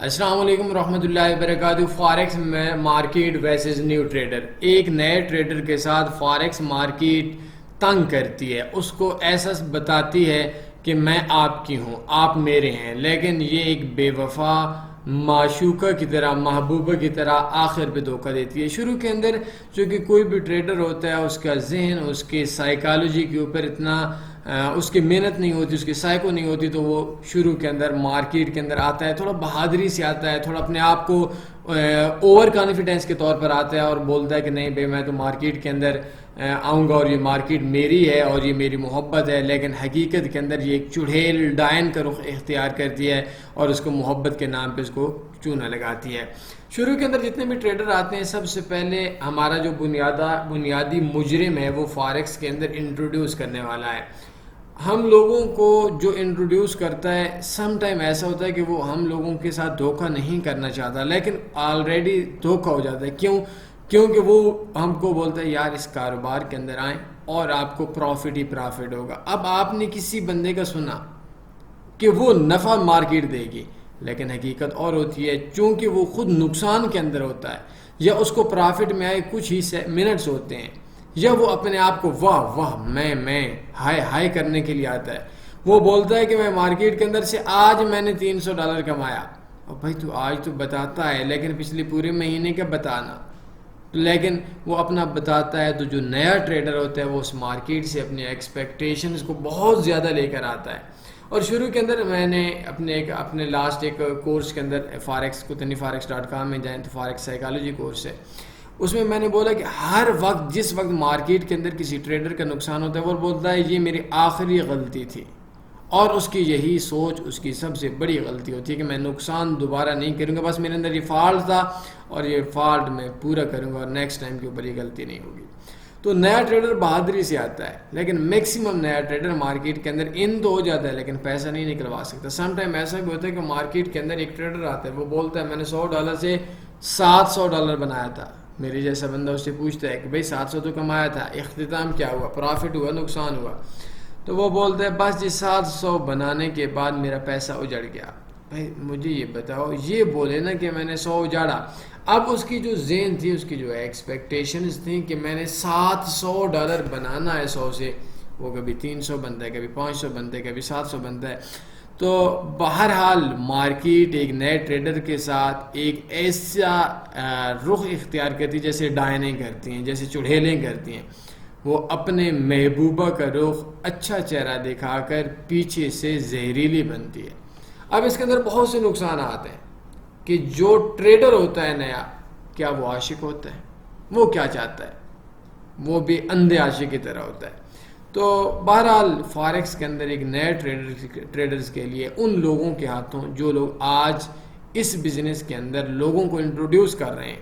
السلام علیکم ورحمۃ اللہ وبرکاتہ۔ فاریکس میں مارکیٹ ویسز نیو ٹریڈر، ایک نئے ٹریڈر کے ساتھ فاریکس مارکیٹ تنگ کرتی ہے، اس کو احساس بتاتی ہے کہ میں آپ کی ہوں، آپ میرے ہیں، لیکن یہ ایک بے وفا معشوقہ کی طرح، محبوبہ کی طرح آخر پہ دھوکہ دیتی ہے۔ شروع کے اندر چونکہ کوئی بھی ٹریڈر ہوتا ہے، اس کا ذہن، اس کی سائیکالوجی کے اوپر اتنا اس کی محنت نہیں ہوتی، اس کی سائیکو نہیں ہوتی، تو وہ شروع کے اندر مارکیٹ کے اندر آتا ہے، تھوڑا بہادری سے آتا ہے، تھوڑا اپنے آپ کو اوور کانفیڈنس کے طور پر آتا ہے اور بولتا ہے کہ نہیں بھائی میں تو مارکیٹ کے اندر آؤں گا اور یہ مارکیٹ میری ہے اور یہ میری محبت ہے، لیکن حقیقت کے اندر یہ ایک چڑھیل ڈائن کا رخ اختیار کرتی ہے اور اس کو محبت کے نام پہ اس کو چونا لگاتی ہے۔ شروع کے اندر جتنے بھی ٹریڈر آتے ہیں، سب سے پہلے ہمارا جو بنیادی مجرم ہے وہ فاریکس کے اندر انٹروڈیوس کرنے والا ہے۔ ہم لوگوں کو جو انٹروڈیوس کرتا ہے، سم ٹائم ایسا ہوتا ہے کہ وہ ہم لوگوں کے ساتھ دھوکہ نہیں کرنا چاہتا، لیکن آلریڈی دھوکہ ہو جاتا ہے۔ کیونکہ وہ ہم کو بولتا ہے یار اس کاروبار کے اندر آئیں اور آپ کو پروفٹ ہی پروفٹ ہوگا۔ اب آپ نے کسی بندے کا سنا کہ وہ نفع مارکیٹ دے گی، لیکن حقیقت اور ہوتی ہے، چونکہ وہ خود نقصان کے اندر ہوتا ہے، یا اس کو پرافٹ میں آئے کچھ ہی منٹس ہوتے ہیں، یا وہ اپنے آپ کو واہ واہ میں ہائے ہائے کرنے کے لیے آتا ہے۔ وہ بولتا ہے کہ میں مارکیٹ کے اندر سے آج میں نے $300 کمایا۔ اور بھائی تو آج تو بتاتا ہے، لیکن پچھلے پورے مہینے کا بتانا، لیکن وہ اپنا بتاتا ہے۔ تو جو نیا ٹریڈر ہوتا ہے وہ اس مارکیٹ سے اپنی ایکسپیکٹیشنز کو بہت زیادہ لے کر آتا ہے۔ اور شروع کے اندر میں نے اپنے لاسٹ ایک کورس کے اندر فارکس.com میں جائیں تو فارکس سائیکالوجی کورس ہے، اس میں نے بولا کہ ہر وقت جس وقت مارکیٹ کے اندر کسی ٹریڈر کا نقصان ہوتا ہے، وہ بولتا ہے یہ میری آخری غلطی تھی، اور اس کی یہی سوچ اس کی سب سے بڑی غلطی ہوتی ہے کہ میں نقصان دوبارہ نہیں کروں گا، بس میرے اندر یہ فالٹ تھا اور یہ فالٹ میں پورا کروں گا اور نیکسٹ ٹائم کے اوپر یہ غلطی نہیں ہوگی۔ تو نیا ٹریڈر بہادری سے آتا ہے، لیکن میکسیمم نیا ٹریڈر مارکیٹ کے اندر ان تو ہو جاتا ہے لیکن پیسہ نہیں نکلوا سکتا۔ سم ٹائم ایسا بھی ہوتا ہے کہ مارکیٹ کے اندر ایک ٹریڈر آتا ہے، وہ بولتا ہے میں نے $100 سے $700 بنایا تھا۔ میرے جیسا بندہ اس سے پوچھتا ہے کہ بھائی 700 تو کمایا تھا، اختتام کیا ہوا، پرافٹ ہوا، نقصان ہوا؟ تو وہ بولتا ہے بس جی 700 بنانے کے بعد میرا پیسہ اجڑ گیا۔ بھائی مجھے یہ بتاؤ، یہ بولے نا کہ میں نے 100 اجاڑا، اب اس کی جو ذہن تھی، اس کی جو ایکسپیکٹیشنز تھیں کہ میں نے $700 بنانا ہے 100 سے، وہ کبھی 300 بنتا ہے، کبھی 500 بنتا ہے، کبھی 700 بنتا ہے۔ تو بہرحال مارکیٹ ایک نئے ٹریڈر کے ساتھ ایک ایسا رخ اختیار کرتی ہے جیسے ڈائنیں کرتی ہیں، جیسے چڑھیلیں کرتی ہیں۔ وہ اپنے محبوبہ کا رخ اچھا چہرہ دکھا کر پیچھے سے زہریلی بنتی ہے۔ اب اس کے اندر بہت سے نقصانات ہیں کہ جو ٹریڈر ہوتا ہے نیا، کیا وہ عاشق ہوتا ہے؟ وہ کیا چاہتا ہے؟ وہ بھی اندھے عاشق کی طرح ہوتا ہے۔ تو بہرحال فارکس کے اندر ایک نئے ٹریڈرز کے لیے، ان لوگوں کے ہاتھوں جو لوگ آج اس بزنس کے اندر لوگوں کو انٹروڈیوس کر رہے ہیں،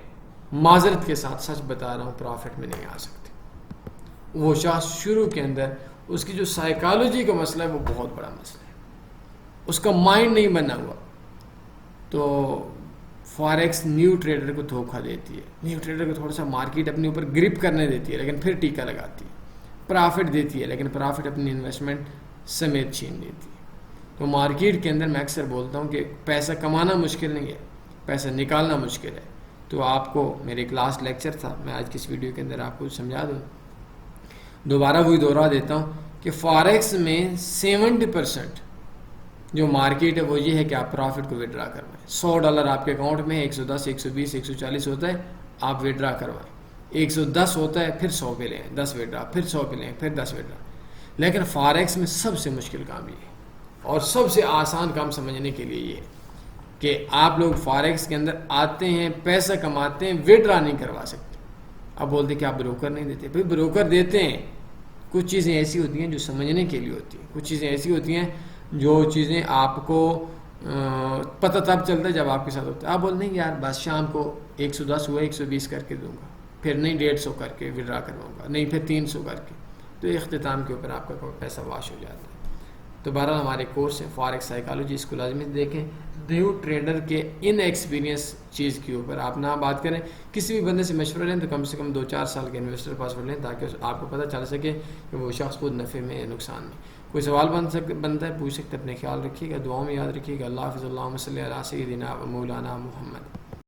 معذرت کے ساتھ سچ بتا رہا ہوں، پرافٹ میں نہیں آ سکتے۔ وہ شخص شروع کے اندر اس کی جو سائیکالوجی کا مسئلہ ہے وہ بہت بڑا مسئلہ ہے، اس کا مائنڈ نہیں بنا ہوا۔ تو فاریکس نیو ٹریڈر کو دھوکہ دیتی ہے، نیو ٹریڈر کو تھوڑا سا مارکیٹ اپنے اوپر گرپ کرنے دیتی ہے، لیکن پھر ٹیکا لگاتی ہے، پرافٹ دیتی ہے، لیکن پرافٹ اپنی انویسٹمنٹ سمیت چھین لیتی ہے۔ تو مارکیٹ کے اندر میں اکثر بولتا ہوں کہ پیسہ کمانا مشکل نہیں ہے، پیسہ نکالنا مشکل ہے۔ تو آپ کو میرے کلاس لیکچر تھا، میں آج کس ویڈیو کے اندر آپ کو سمجھا دوں، دوبارہ وہی دہرا دیتا ہوں کہ فاریکس میں 70% جو مارکیٹ ہے وہ یہ ہے کہ آپ پرافٹ کو وڈرا کروائیں۔ $100 آپ کے اکاؤنٹ میں ہے، 110 120 140 ہوتا ہے، آپ وڈرا کروائیں۔ 110 ہوتا ہے، پھر 100 پہ لیں، 10 وڈرا، پھر 100 پہ لیں، پھر 10 وڈرا۔ لیکن فاریکس میں سب سے مشکل کام یہ ہے اور سب سے آسان کام سمجھنے کے لیے یہ ہے کہ آپ لوگ فاریکس کے اندر آتے ہیں، پیسہ کماتے ہیں، وڈرا نہیں کروا سکتے۔ اب بولتے کہ آپ بروکر نہیں دیتے، بھائی بروکر دیتے ہیں، کچھ چیزیں ایسی ہوتی ہیں جو سمجھنے کے لیے ہوتی ہیں، کچھ چیزیں ایسی ہوتی ہیں جو چیزیں آپ کو پتہ تب چلتا ہے جب آپ کے ساتھ ہوتا ہے۔ آپ بولتے ہیں یار بس شام کو 110 ہوا 120 کر کے دوں گا، پھر نہیں 150 کر کے وڈرا کرواؤں گا، نہیں پھر 300 کر کے، تو اختتام کے اوپر آپ کا پیسہ واش ہو جاتا ہے۔ تو بہرحال ہمارے کورس ہے فارکس سائیکالوجی، اس کو لازمی دیکھیں۔ نیو ٹریڈر کے ان ایکسپیرینس چیز کے اوپر آپ نہ بات کریں. کسی بھی بندے سے مشورہ لیں تو کم سے کم 2-4 سال کے انویسٹر پاسورڈ لیں تاکہ آپ کو پتہ چل سکے کہ وہ شخص خود نفع میں یا نقصان میں. کوئی سوال بنتا ہے پوچھ سکتے. اپنے خیال رکھیے گا, دعاؤں میں یاد رکھیے گا. اللہ حافظ. اللہم صلی علی سیدنا و مولانا محمد.